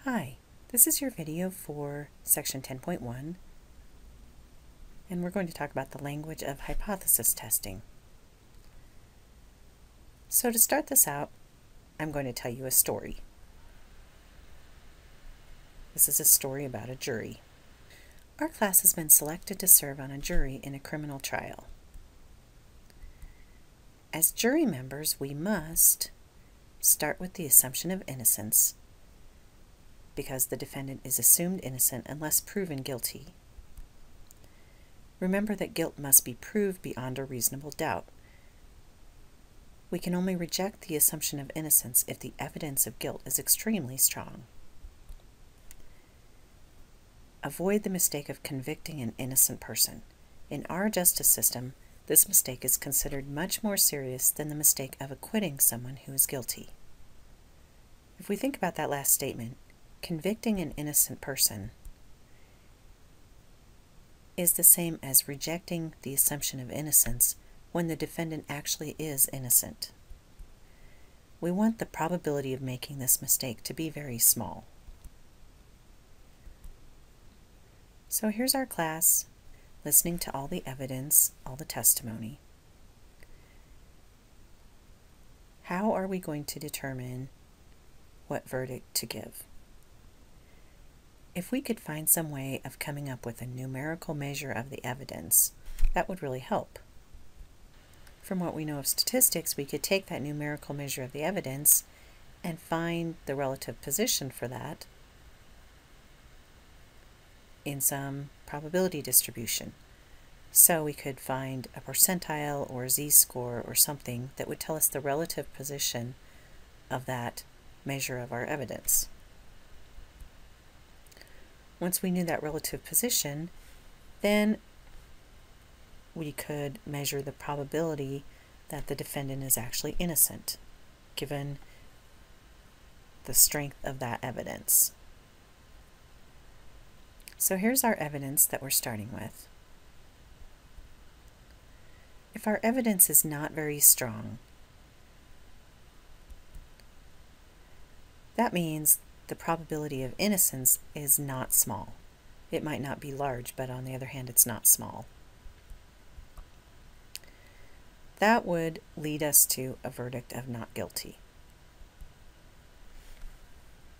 Hi, this is your video for section 10.1, and we're going to talk about the language of hypothesis testing. So to start this out, I'm going to tell you a story. This is a story about a jury. Our class has been selected to serve on a jury in a criminal trial. As jury members, we must start with the assumption of innocence, because the defendant is assumed innocent unless proven guilty. Remember that guilt must be proved beyond a reasonable doubt. We can only reject the assumption of innocence if the evidence of guilt is extremely strong. Avoid the mistake of convicting an innocent person. In our justice system, this mistake is considered much more serious than the mistake of acquitting someone who is guilty. If we think about that last statement, convicting an innocent person is the same as rejecting the assumption of innocence when the defendant actually is innocent. We want the probability of making this mistake to be very small. So here's our class, listening to all the evidence, all the testimony. How are we going to determine what verdict to give? If we could find some way of coming up with a numerical measure of the evidence, that would really help. From what we know of statistics, we could take that numerical measure of the evidence and find the relative position for that in some probability distribution. So we could find a percentile or a z-score or something that would tell us the relative position of that measure of our evidence. Once we knew that relative position, then we could measure the probability that the defendant is actually innocent, given the strength of that evidence. So here's our evidence that we're starting with. If our evidence is not very strong, that means the probability of innocence is not small. It might not be large, but on the other hand, it's not small. That would lead us to a verdict of not guilty.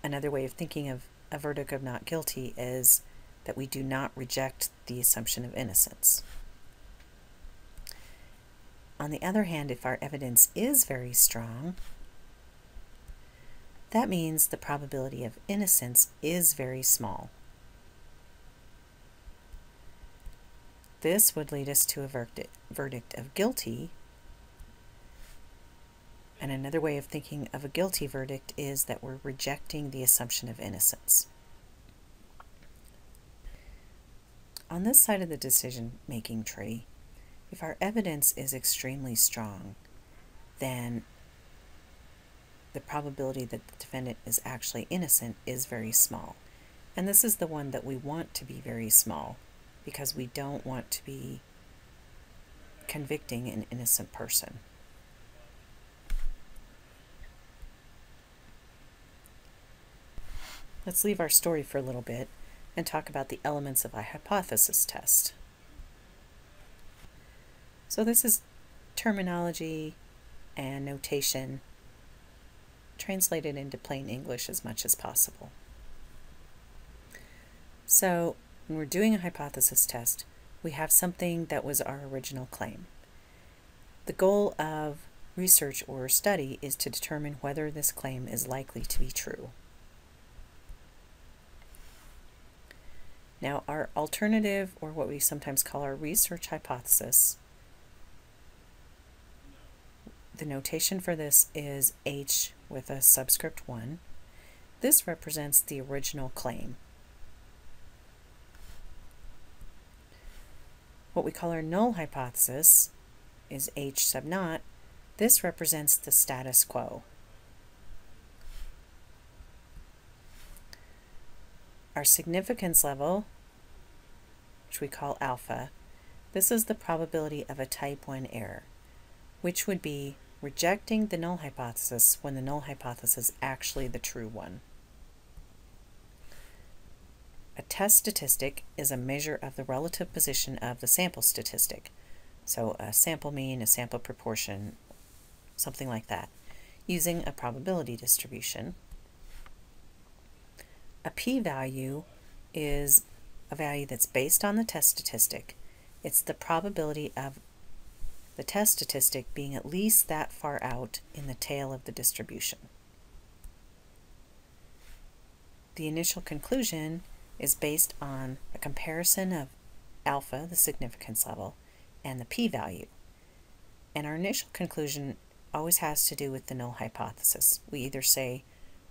Another way of thinking of a verdict of not guilty is that we do not reject the assumption of innocence. On the other hand, if our evidence is very strong, that means the probability of innocence is very small. This would lead us to a verdict of guilty. And another way of thinking of a guilty verdict is that we're rejecting the assumption of innocence. On this side of the decision-making tree, if our evidence is extremely strong, then the probability that the defendant is actually innocent is very small. And this is the one that we want to be very small, because we don't want to be convicting an innocent person. Let's leave our story for a little bit and talk about the elements of a hypothesis test. So this is terminology and notation translated into plain English as much as possible. So when we're doing a hypothesis test, we have something that was our original claim. The goal of research or study is to determine whether this claim is likely to be true. Now, our alternative, or what we sometimes call our research hypothesis, the notation for this is H with a subscript 1. This represents the original claim. What we call our null hypothesis is H sub naught. This represents the status quo. Our significance level, which we call alpha, this is the probability of a type 1 error, which would be rejecting the null hypothesis when the null hypothesis is actually the true one. A test statistic is a measure of the relative position of the sample statistic. So a sample mean, a sample proportion, something like that, using a probability distribution. A p-value is a value that's based on the test statistic. It's the probability of the test statistic being at least that far out in the tail of the distribution. The initial conclusion is based on a comparison of alpha, the significance level, and the p-value. And our initial conclusion always has to do with the null hypothesis. We either say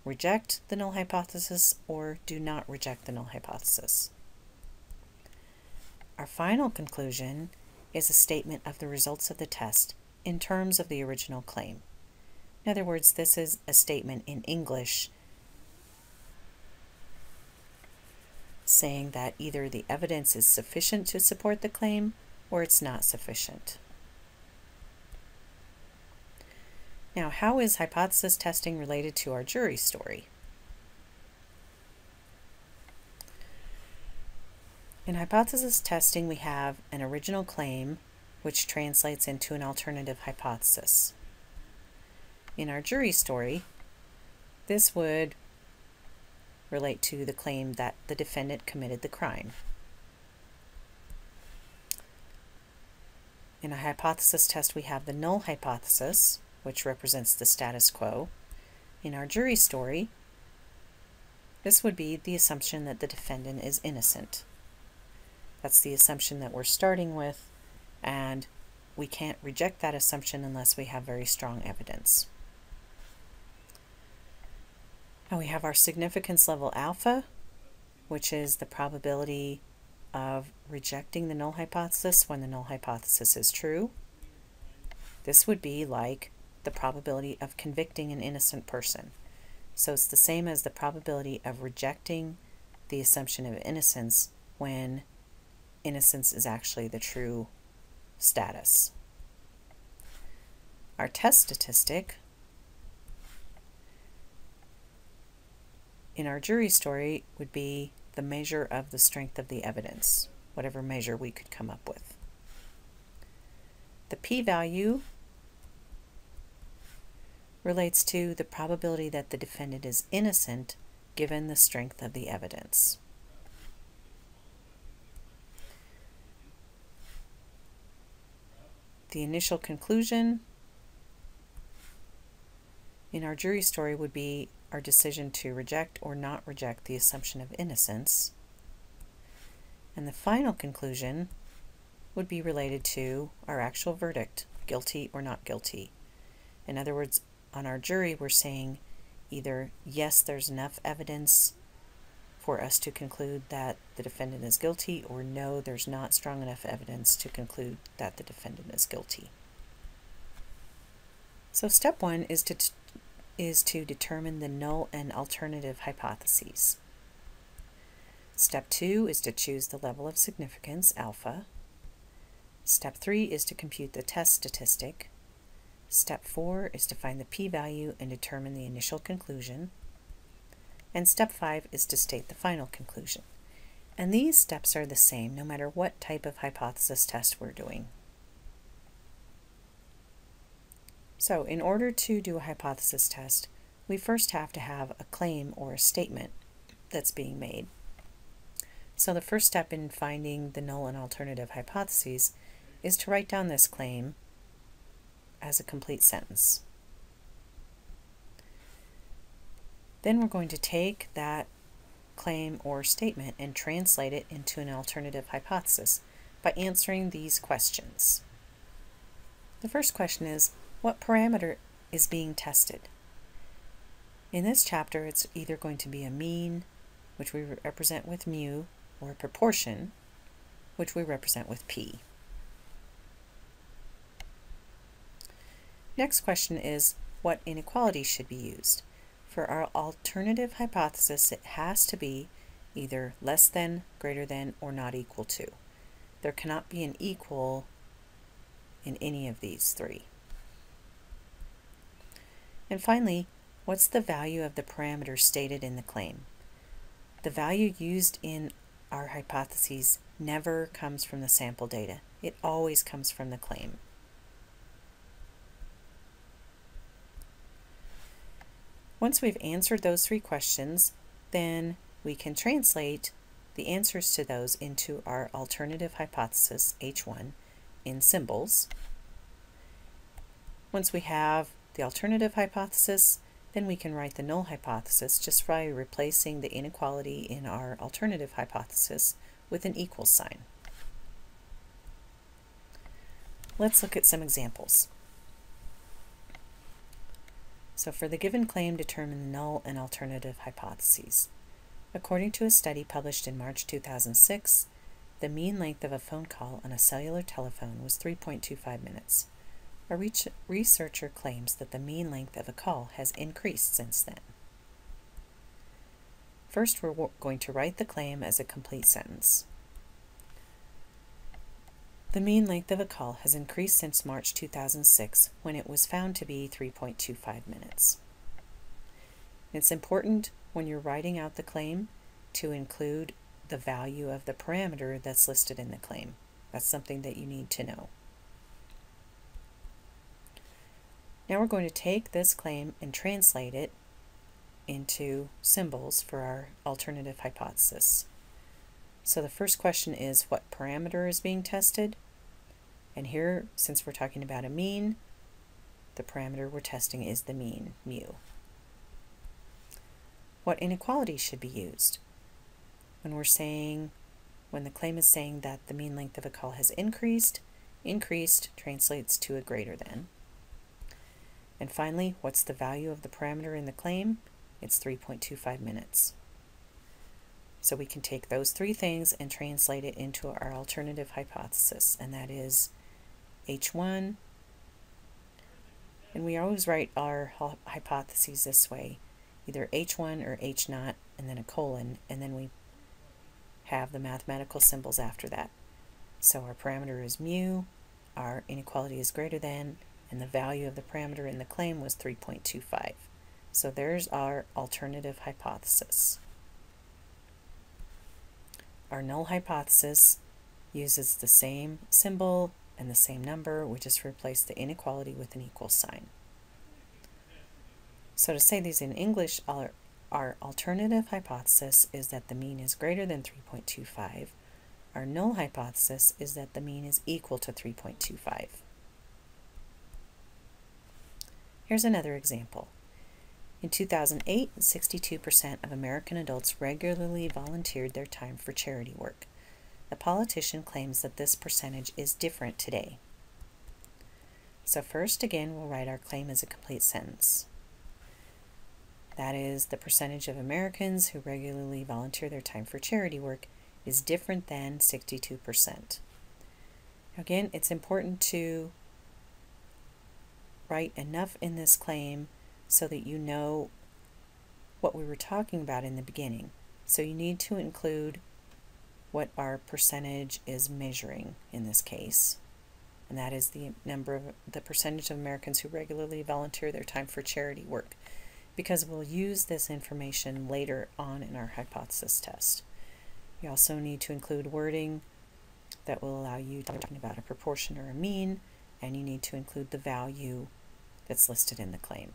reject the null hypothesis or do not reject the null hypothesis. Our final conclusion is a statement of the results of the test in terms of the original claim. In other words, this is a statement in English saying that either the evidence is sufficient to support the claim or it's not sufficient. Now, how is hypothesis testing related to our jury story? In hypothesis testing, we have an original claim which translates into an alternative hypothesis. In our jury story, this would relate to the claim that the defendant committed the crime. In a hypothesis test, we have the null hypothesis, which represents the status quo. In our jury story, this would be the assumption that the defendant is innocent. That's the assumption that we're starting with, and we can't reject that assumption unless we have very strong evidence. Now we have our significance level alpha, which is the probability of rejecting the null hypothesis when the null hypothesis is true. This would be like the probability of convicting an innocent person. So it's the same as the probability of rejecting the assumption of innocence when innocence is actually the true status. Our test statistic in our jury story would be the measure of the strength of the evidence, whatever measure we could come up with. The p-value relates to the probability that the defendant is innocent given the strength of the evidence. The initial conclusion in our jury story would be our decision to reject or not reject the assumption of innocence. And the final conclusion would be related to our actual verdict, guilty or not guilty. In other words, on our jury, we're saying either yes, there's enough evidence for us to conclude that the defendant is guilty, or no, there's not strong enough evidence to conclude that the defendant is guilty. So step one is to determine the null and alternative hypotheses. Step two is to choose the level of significance, alpha. Step three is to compute the test statistic. Step four is to find the p-value and determine the initial conclusion. And step five is to state the final conclusion. And these steps are the same no matter what type of hypothesis test we're doing. So in order to do a hypothesis test, we first have to have a claim or a statement that's being made. So the first step in finding the null and alternative hypotheses is to write down this claim as a complete sentence. Then we're going to take that claim or statement and translate it into an alternative hypothesis by answering these questions. The first question is, what parameter is being tested? In this chapter, it's either going to be a mean, which we represent with mu, or a proportion, which we represent with p. Next question is, what inequality should be used? For our alternative hypothesis, it has to be either less than, greater than, or not equal to. There cannot be an equal in any of these three. And finally, what's the value of the parameter stated in the claim? the value used in our hypotheses never comes from the sample data. It always comes from the claim. Once we've answered those three questions, then we can translate the answers to those into our alternative hypothesis, H1, in symbols. Once we have the alternative hypothesis, then we can write the null hypothesis just by replacing the inequality in our alternative hypothesis with an equal sign. Let's look at some examples. So for the given claim, determine the null and alternative hypotheses. According to a study published in March 2006, the mean length of a phone call on a cellular telephone was 3.25 minutes. A researcher claims that the mean length of a call has increased since then. First, we're going to write the claim as a complete sentence. The mean length of a call has increased since March 2006, when it was found to be 3.25 minutes. It's important when you're writing out the claim to include the value of the parameter that's listed in the claim. That's something that you need to know. Now we're going to take this claim and translate it into symbols for our alternative hypothesis. So the first question is, what parameter is being tested? And here, since we're talking about a mean, the parameter we're testing is the mean, mu. What inequality should be used? When the claim is saying that the mean length of a call has increased translates to a greater than. And finally, what's the value of the parameter in the claim? It's 3.25 minutes. So we can take those three things and translate it into our alternative hypothesis, and that is H1, and we always write our hypotheses this way, either H1 or H0 and then a colon, and then we have the mathematical symbols after that. So our parameter is mu, our inequality is greater than, and the value of the parameter in the claim was 3.25. So there's our alternative hypothesis. Our null hypothesis uses the same symbol and the same number. We just replace the inequality with an equal sign. So to say these in English, our alternative hypothesis is that the mean is greater than 3.25. Our null hypothesis is that the mean is equal to 3.25. Here's another example. In 2008, 62% of American adults regularly volunteered their time for charity work. The politician claims that this percentage is different today. So first, again, we'll write our claim as a complete sentence. That is, the percentage of Americans who regularly volunteer their time for charity work is different than 62%. Again, it's important to write enough in this claim so that you know what we were talking about in the beginning. So you need to include what our percentage is measuring in this case, and that is the percentage of Americans who regularly volunteer their time for charity work, because we'll use this information later on in our hypothesis test. You also need to include wording that will allow you to talk about a proportion or a mean, and you need to include the value that's listed in the claim.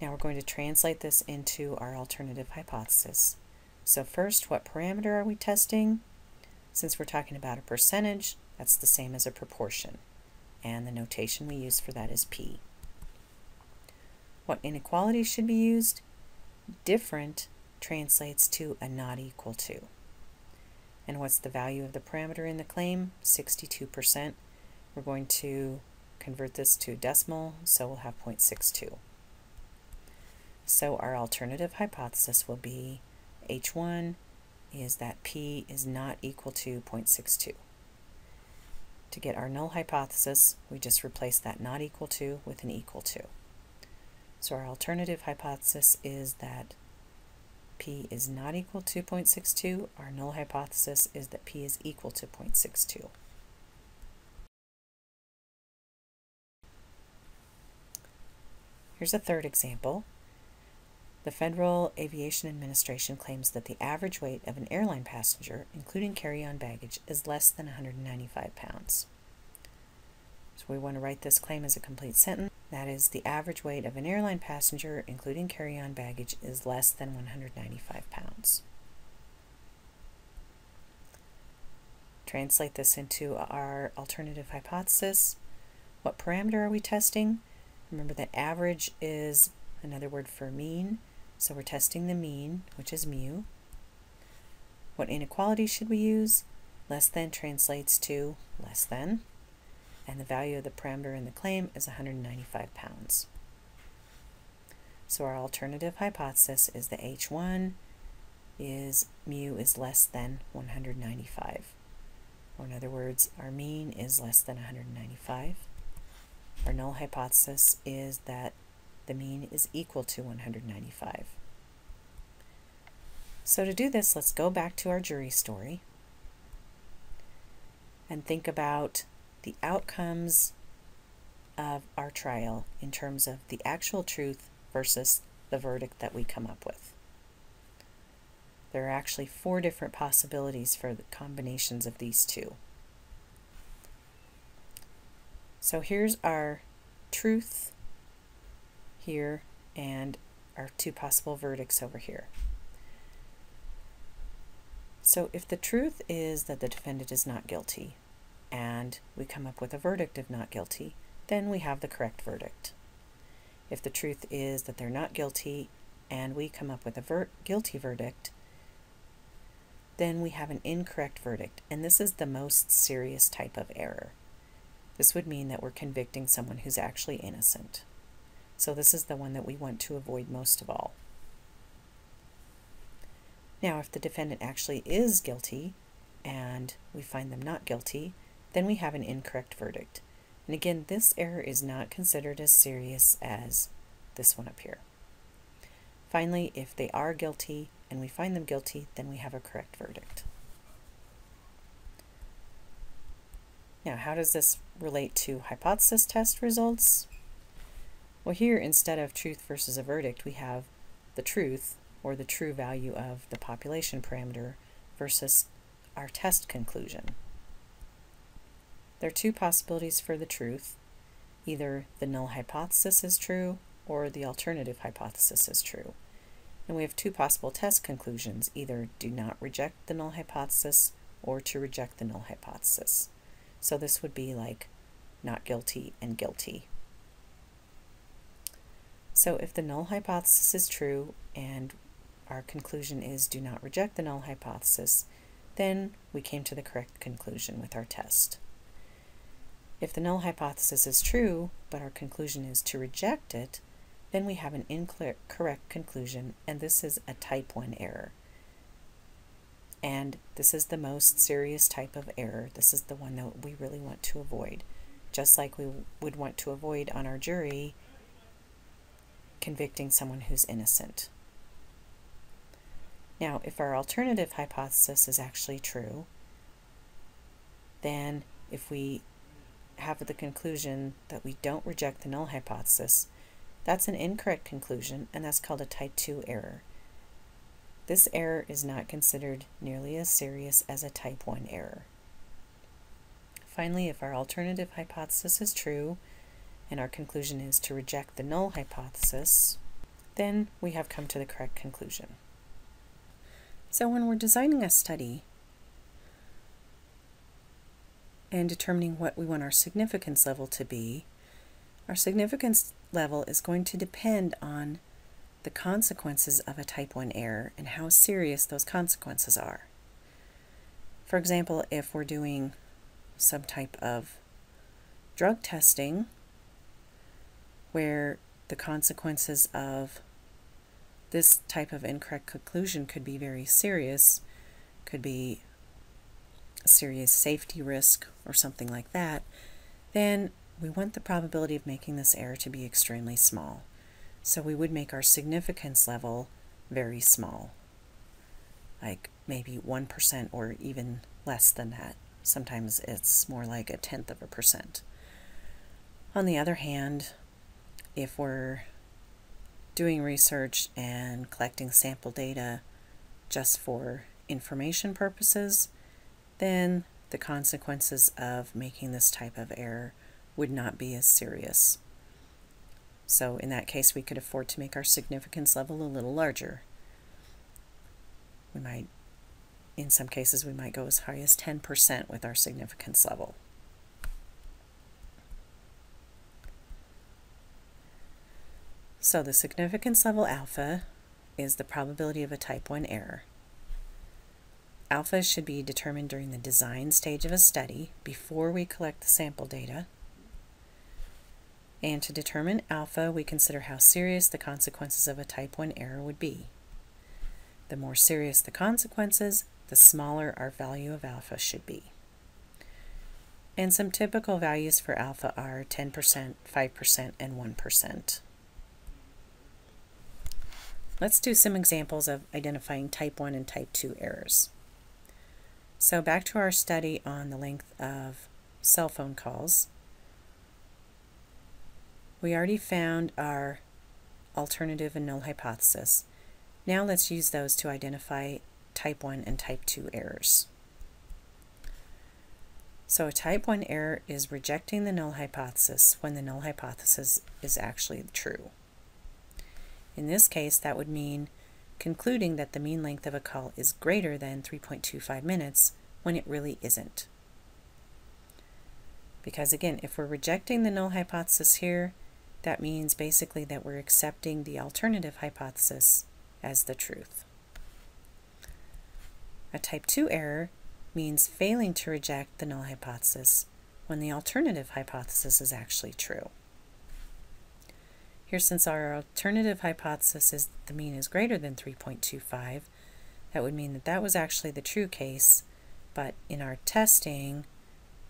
Now we're going to translate this into our alternative hypothesis. So first, what parameter are we testing? Since we're talking about a percentage, that's the same as a proportion, and the notation we use for that is p. What inequality should be used? Different translates to a not equal to. And what's the value of the parameter in the claim? 62%. We're going to convert this to decimal, so we'll have 0.62. So our alternative hypothesis will be H1 is that p is not equal to 0.62. To get our null hypothesis, we just replace that not equal to with an equal to. So our alternative hypothesis is that p is not equal to 0.62. Our null hypothesis is that p is equal to 0.62. Here's a third example. The Federal Aviation Administration claims that the average weight of an airline passenger, including carry-on baggage, is less than 195 pounds. So we want to write this claim as a complete sentence. That is, the average weight of an airline passenger, including carry-on baggage, is less than 195 pounds. Translate this into our alternative hypothesis. What parameter are we testing? Remember that average is another word for mean, so we're testing the mean, which is mu. What inequality should we use? Less than translates to less than, and the value of the parameter in the claim is 195 pounds. So our alternative hypothesis is that H1 is mu is less than 195. Or in other words, our mean is less than 195. Our null hypothesis is that the mean is equal to 195. So to do this, let's go back to our jury story and think about the outcomes of our trial in terms of the actual truth versus the verdict that we come up with. There are actually 4 different possibilities for the combinations of these two. So here's our truth here and our 2 possible verdicts over here. So if the truth is that the defendant is not guilty and we come up with a verdict of not guilty, then we have the correct verdict. If the truth is that they're not guilty and we come up with a guilty verdict, then we have an incorrect verdict, and this is the most serious type of error. This would mean that we're convicting someone who's actually innocent. So this is the one that we want to avoid most of all. Now, if the defendant actually is guilty and we find them not guilty, then we have an incorrect verdict. And again, this error is not considered as serious as this one up here. Finally, if they are guilty and we find them guilty, then we have a correct verdict. Now, how does this relate to hypothesis test results? Well, here, instead of truth versus a verdict, we have the truth, or the true value of the population parameter, versus our test conclusion. There are 2 possibilities for the truth. Either the null hypothesis is true, or the alternative hypothesis is true. And we have 2 possible test conclusions, either do not reject the null hypothesis, or to reject the null hypothesis. So this would be like not guilty and guilty. So if the null hypothesis is true and our conclusion is do not reject the null hypothesis, then we came to the correct conclusion with our test. If the null hypothesis is true, but our conclusion is to reject it, then we have an incorrect conclusion, and this is a type 1 error. And this is the most serious type of error. This is the one that we really want to avoid. Just like we would want to avoid on our jury convicting someone who's innocent. Now, if our alternative hypothesis is actually true, then if we have the conclusion that we don't reject the null hypothesis, that's an incorrect conclusion, and that's called a type 2 error. This error is not considered nearly as serious as a type 1 error. Finally, if our alternative hypothesis is true, and our conclusion is to reject the null hypothesis, then we have come to the correct conclusion. So when we're designing a study and determining what we want our significance level to be, our significance level is going to depend on the consequences of a type 1 error and how serious those consequences are. For example, if we're doing some type of drug testing where the consequences of this type of incorrect conclusion could be very serious, could be a serious safety risk or something like that, then we want the probability of making this error to be extremely small. So we would make our significance level very small, like maybe 1% or even less than that. Sometimes it's more like 1/10%. On the other hand, if we're doing research and collecting sample data just for information purposes, then the consequences of making this type of error would not be as serious. So in that case, we could afford to make our significance level a little larger. In some cases, we might go as high as 10% with our significance level. So the significance level alpha is the probability of a type 1 error. Alpha should be determined during the design stage of a study before we collect the sample data. And to determine alpha, we consider how serious the consequences of a type 1 error would be. The more serious the consequences, the smaller our value of alpha should be. And some typical values for alpha are 10%, 5%, and 1%. Let's do some examples of identifying type 1 and type 2 errors. So back to our study on the length of cell phone calls. We already found our alternative and null hypothesis. Now let's use those to identify type 1 and type 2 errors. So a type 1 error is rejecting the null hypothesis when the null hypothesis is actually true. In this case, that would mean concluding that the mean length of a call is greater than 3.25 minutes when it really isn't. Because again, if we're rejecting the null hypothesis here, that means basically that we're accepting the alternative hypothesis as the truth. A type 2 error means failing to reject the null hypothesis when the alternative hypothesis is actually true. Here, since our alternative hypothesis is the mean is greater than 3.25, that would mean that that was actually the true case, but in our testing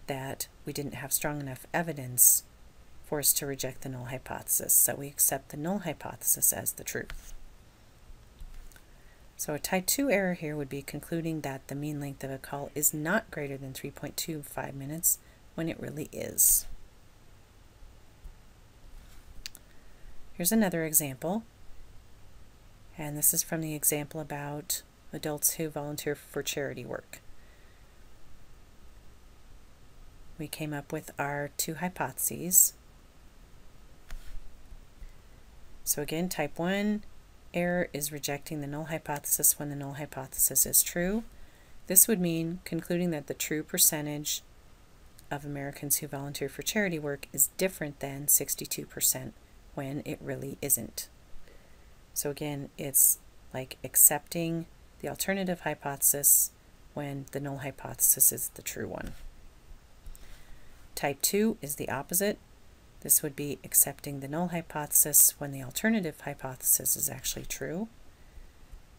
that we didn't have strong enough evidence for us to reject the null hypothesis, so we accept the null hypothesis as the truth. So a type 2 error here would be concluding that the mean length of a call is not greater than 3.25 minutes when it really is. Here's another example, and this is from the example about adults who volunteer for charity work. We came up with our two hypotheses. So again, type 1 error is rejecting the null hypothesis when the null hypothesis is true. This would mean concluding that the true percentage of Americans who volunteer for charity work is different than 62% when it really isn't. So again, it's like accepting the alternative hypothesis when the null hypothesis is the true one. Type 2 is the opposite. This would be accepting the null hypothesis when the alternative hypothesis is actually true.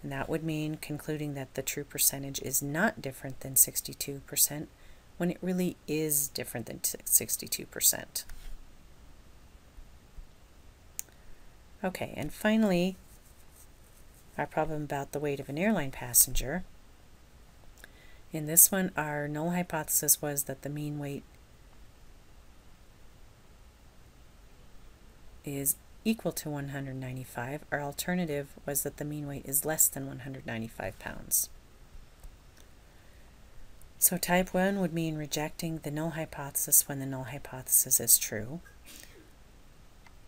And that would mean concluding that the true percentage is not different than 62% when it really is different than 62%. Okay, and finally, our problem about the weight of an airline passenger. In this one, our null hypothesis was that the mean weight is equal to 195. Our alternative was that the mean weight is less than 195 pounds. So type 1 would mean rejecting the null hypothesis when the null hypothesis is true.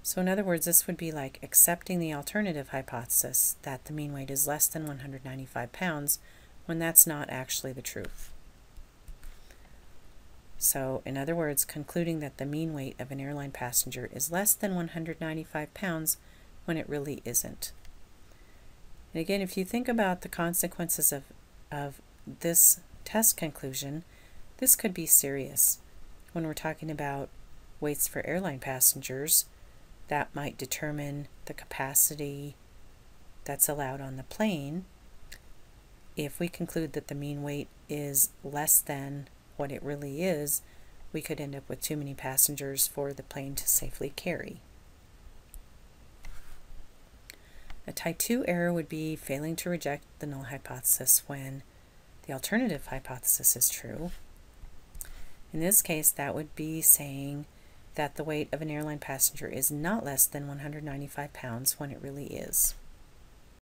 So in other words, this would be like accepting the alternative hypothesis that the mean weight is less than 195 pounds when that's not actually the truth. So in other words, concluding that the mean weight of an airline passenger is less than 195 pounds when it really isn't. And again, if you think about the consequences of this test conclusion, this could be serious. When we're talking about weights for airline passengers, that might determine the capacity that's allowed on the plane. If we conclude that the mean weight is less than what it really is, we could end up with too many passengers for the plane to safely carry. A type 2 error would be failing to reject the null hypothesis when the alternative hypothesis is true. In this case, that would be saying that the weight of an airline passenger is not less than 195 pounds when it really is.